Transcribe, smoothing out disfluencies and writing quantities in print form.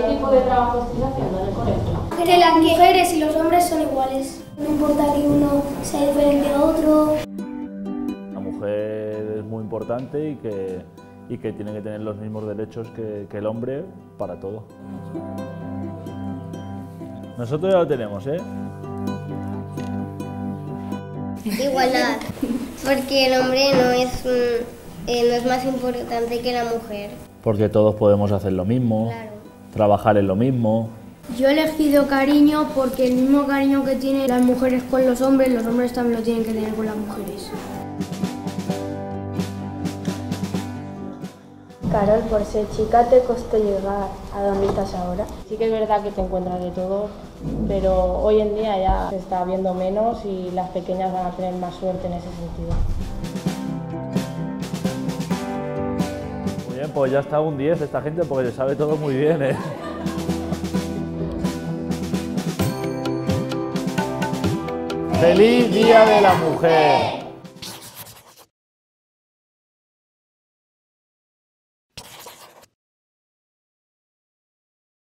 ¿Qué tipo de trabajo estáis haciendo en el colegio? Que las mujeres y los hombres son iguales. No importa que uno sea diferente a otro. La mujer es muy importante y que tiene que tener los mismos derechos que el hombre para todo. Nosotros ya lo tenemos, ¿eh? Igualdad, porque el hombre no es más importante que la mujer. Porque todos podemos hacer lo mismo, Claro. trabajar en lo mismo. Yo he elegido cariño porque el mismo cariño que tienen las mujeres con los hombres también lo tienen que tener con las mujeres. Carol, por ser chica te costó llegar a donde estás ahora. Sí que es verdad que te encuentras de todo, pero hoy en día ya se está viendo menos y las pequeñas van a tener más suerte en ese sentido. Muy bien, pues ya está un 10 esta gente porque se sabe todo muy bien, ¿eh? ¡Feliz Día de la Mujer!